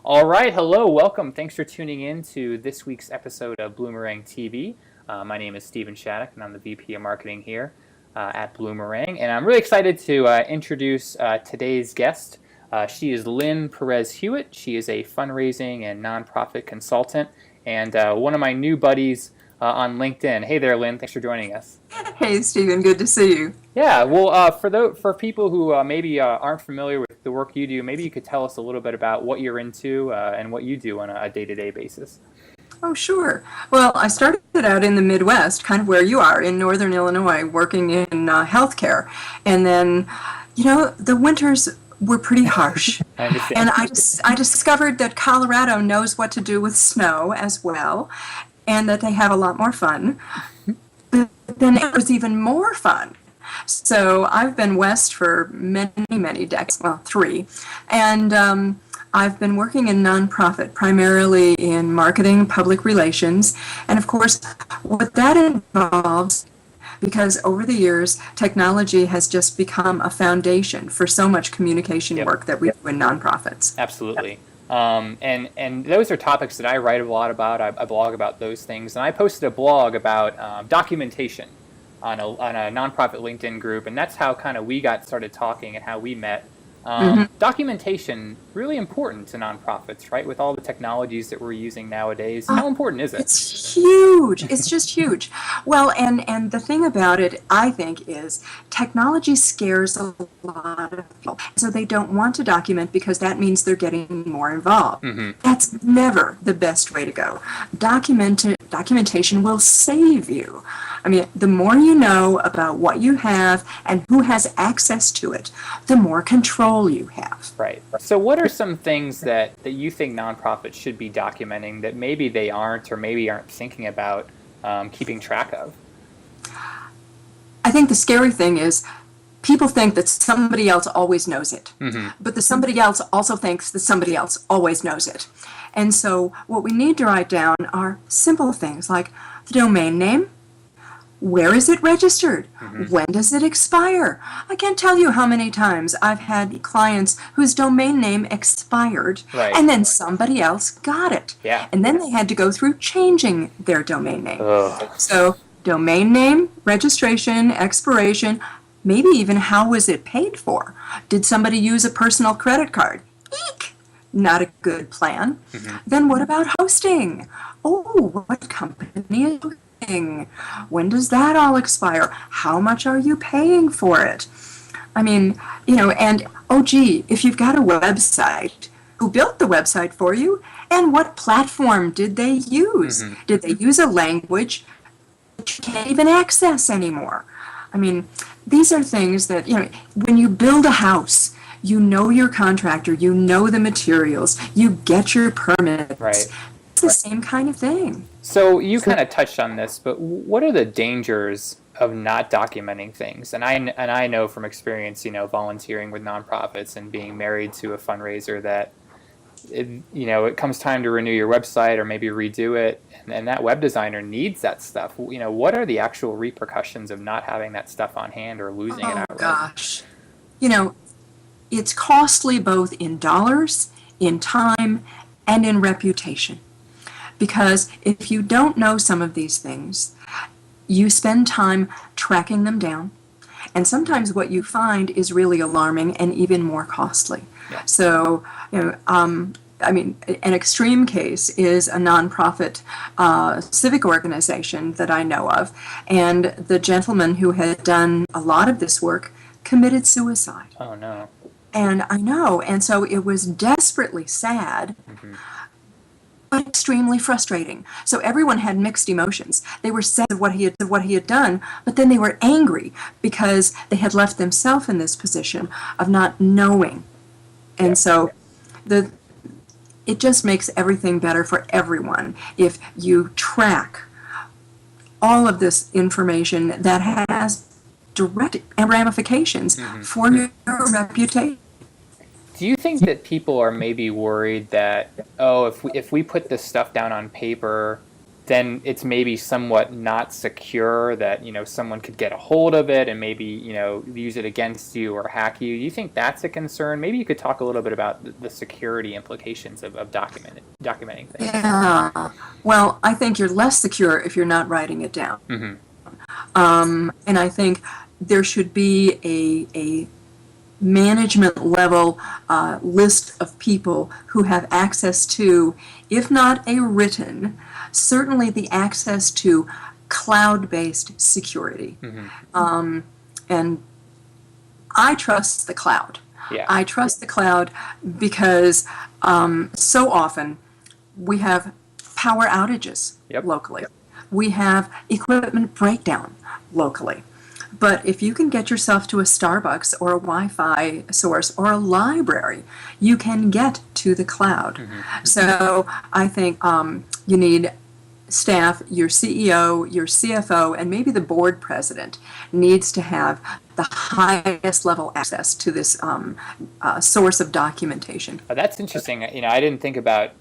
All right, hello, welcome. Thanks for tuning in to this week's episode of Bloomerang TV. My name is Stephen Shattuck, and I'm the VP of Marketing here at Bloomerang. And I'm really excited to introduce today's guest. She is Lynn Perez-Hewitt. She is a fundraising and nonprofit consultant, and one of my new buddies on LinkedIn. Hey there, Lynn. Thanks for joining us. Hey, Stephen. Good to see you. Yeah, well, for people who maybe aren't familiar with the work you do, maybe you could tell us a little bit about what you're into and what you do on a day-to-day basis. Oh, sure. Well, I started out in the Midwest, kind of where you are, in Northern Illinois, working in healthcare. And then, the winters were pretty harsh. I understand. And I discovered that Colorado knows what to do with snow as well, and that they have a lot more fun. But then it was even more fun. So I've been west for many, many decades, well, 3. And I've been working in nonprofit, primarily in marketing, public relations, and of course, what that involves, because over the years, technology has just become a foundation for so much communication work that we do in nonprofits. Absolutely. And those are topics that I write a lot about. I blog about those things, and I posted a blog about documentation on a nonprofit LinkedIn group, and that's how kind of we got started talking and how we met. Documentation, really important to nonprofits, right? With all the technologies that we're using nowadays, how important is it? It's huge. It's just huge. Well, and the thing about it, I think, is technology scares a lot of people. So they don't want to document because that means they're getting more involved. That's never the best way to go. Documentation will save you. I mean, the more you know about what you have and who has access to it, the more control you have. Right. So what are some things that you think nonprofits should be documenting that maybe they aren't or maybe aren't thinking about keeping track of? I think the scary thing is people think that somebody else always knows it, but the somebody else also thinks that somebody else always knows it. And so what we need to write down are simple things like the domain name. Where is it registered? When does it expire? I can't tell you how many times I've had clients whose domain name expired, and then somebody else got it. And then they had to go through changing their domain name. So domain name, registration, expiration, maybe even how was it paid for? Did somebody use a personal credit card? Eek! Not a good plan. Then what about hosting? Oh, what company is hosting? When does that all expire? How much are you paying for it? I mean, and oh gee, if you've got a website, who built the website for you? And what platform did they use? Did they use a language that you can't even access anymore? I mean, these are things that, when you build a house, you know your contractor, you know the materials, you get your permits. It's the same kind of thing. So you kind of touched on this, but what are the dangers of not documenting things? And I know from experience, volunteering with nonprofits and being married to a fundraiser that, it comes time to renew your website or maybe redo it, and that web designer needs that stuff. What are the actual repercussions of not having that stuff on hand or losing it outright? Oh, gosh. It's costly both in dollars, in time, and in reputation. Because if you don't know some of these things, you spend time tracking them down. And sometimes what you find is really alarming and even more costly. So, an extreme case is a nonprofit civic organization that I know of. And the gentleman who had done a lot of this work committed suicide. Oh, no. And I know. And so it was desperately sad. But extremely frustrating. So everyone had mixed emotions. They were sad of what he had done, but then they were angry because they had left themselves in this position of not knowing. And so it just makes everything better for everyone if you track all of this information that has direct ramifications for your reputation. Do you think that people are maybe worried that, if we put this stuff down on paper, then it's maybe somewhat not secure, that someone could get a hold of it and maybe use it against you or hack you. Do you think that's a concern? Maybe you could talk a little bit about the security implications of documenting things. Yeah. Well, I think you're less secure if you're not writing it down. And I think there should be a management level list of people who have access to, if not a written, certainly the access to cloud-based security. And I trust the cloud. Yeah. I trust the cloud because so often we have power outages locally. We have equipment breakdown locally. But if you can get yourself to a Starbucks or a Wi-Fi source or a library, you can get to the cloud. So I think you need staff, your CEO, your CFO, and maybe the board president needs to have the highest level access to this source of documentation. That's interesting. I didn't think about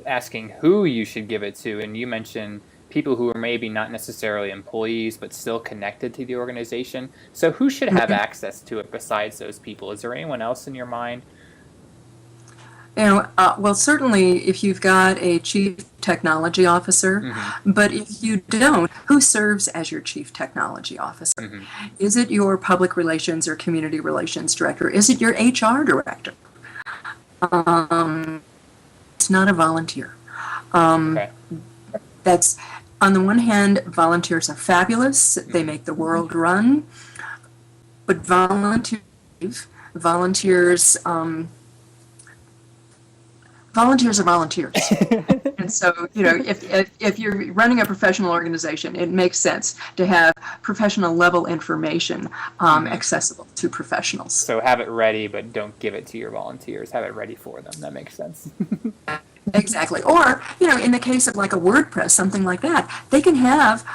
asking who you should give it to, and you mentioned people who are maybe not necessarily employees but still connected to the organization. So who should have access to it besides those people? Is there anyone else in your mind? Well, certainly if you've got a chief technology officer, but if you don't, who serves as your chief technology officer? Is it your public relations or community relations director? Is it your HR director? It's not a volunteer. That's, on the one hand, volunteers are fabulous. They make the world run. But volunteers are volunteers. And so, if you're running a professional organization, it makes sense to have professional level information accessible to professionals. So have it ready, but don't give it to your volunteers. Have it ready for them. That makes sense. Exactly. Or, in the case of like a WordPress, something like that, they can have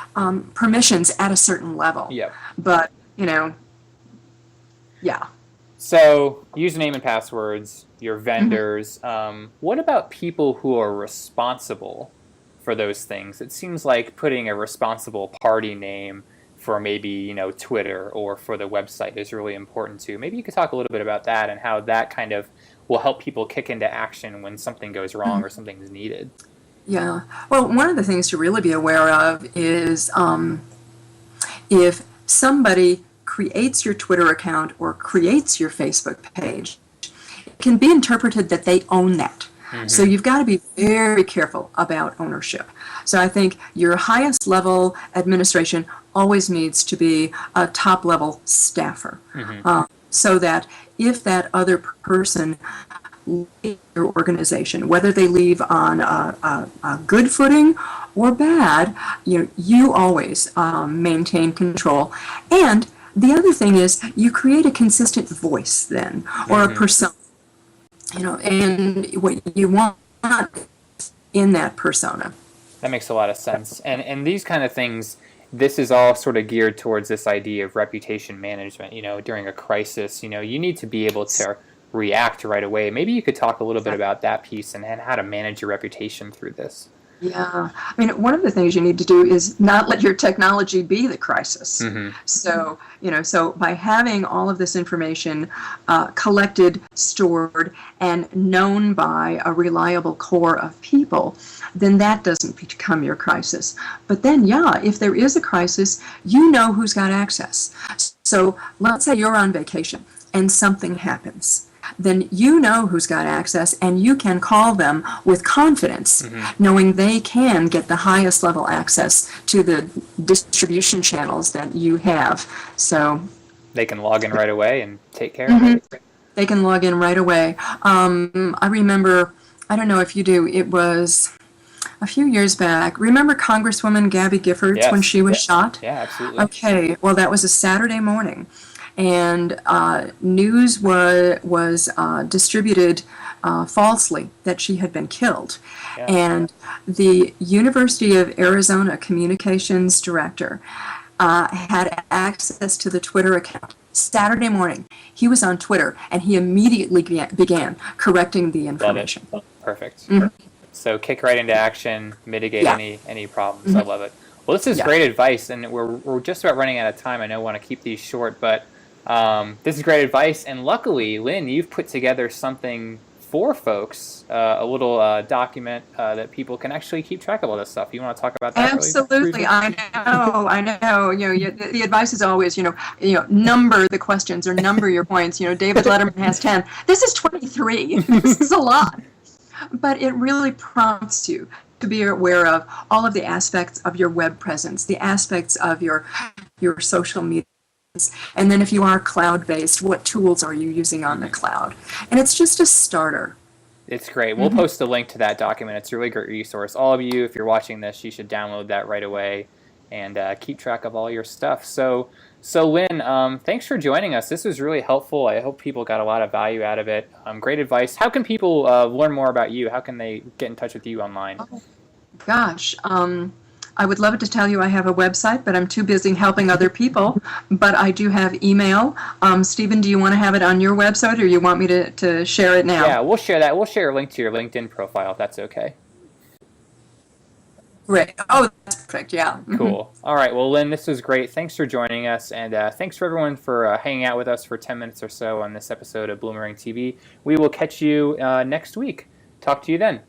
permissions at a certain level. Yep. But, yeah. So, username and passwords, your vendors. What about people who are responsible for those things? It seems like putting a responsible party name for maybe, Twitter or for the website is really important too. Maybe you could talk a little bit about that and how that kind of will help people kick into action when something goes wrong or something's needed. Yeah. Well, one of the things to really be aware of is if somebody creates your Twitter account or creates your Facebook page, it can be interpreted that they own that. So you've got to be very careful about ownership. So I think your highest level administration always needs to be a top level staffer. So that if that other person leaves your organization, whether they leave on a good footing or bad, you always maintain control. And the other thing is you create a consistent voice then, or a persona, and what you want in that persona. That makes a lot of sense. And these kind of things, this is all sort of geared towards this idea of reputation management. During a crisis, you need to be able to react right away. Maybe you could talk a little bit about that piece and how to manage your reputation through this. Yeah. One of the things you need to do is not let your technology be the crisis. So, so by having all of this information collected, stored, and known by a reliable core of people, then that doesn't become your crisis. But then, if there is a crisis, you know who's got access. So let's say you're on vacation and something happens. Then you know who's got access, and you can call them with confidence, knowing they can get the highest level access to the distribution channels that you have. So they can log in right away and take care of it. They can log in right away. I remember, I don't know if you do, it was a few years back. Remember Congresswoman Gabby Giffords when she was shot? Yeah, absolutely. Okay, well, that was a Saturday morning. And news was distributed falsely that she had been killed. And the University of Arizona communications director had access to the Twitter account. Saturday morning, he was on Twitter, and he immediately began correcting the information. Love it. Perfect. So kick right into action, mitigate any problems. I love it. Well, this is great advice, and we're just about running out of time. I know I want to keep these short, but this is great advice. And luckily, Lynn, you've put together something for folks, a little document that people can actually keep track of all this stuff. You want to talk about that? Absolutely, I know. The advice is always, number the questions or number your points. David Letterman has 10. This is 23. This is a lot, but it really prompts you to be aware of all of the aspects of your web presence, the aspects of your social media. And then if you are cloud-based, what tools are you using on the cloud? And it's just a starter. It's great. We'll post a link to that document. It's a really great resource. All of you, if you're watching this, you should download that right away and keep track of all your stuff. So Lynn, thanks for joining us. This was really helpful. I hope people got a lot of value out of it. Great advice. How can people learn more about you? How can they get in touch with you online? Oh, gosh. I would love to tell you I have a website, but I'm too busy helping other people. But I do have email. Stephen, do you want to have it on your website, or you want me to share it now? Yeah, we'll share that. We'll share a link to your LinkedIn profile, if that's okay. Great. Oh, that's perfect. Yeah. Cool. All right. Well, Lynn, this was great. Thanks for joining us, and thanks for everyone for hanging out with us for 10 minutes or so on this episode of Bloomerang TV. We will catch you next week. Talk to you then.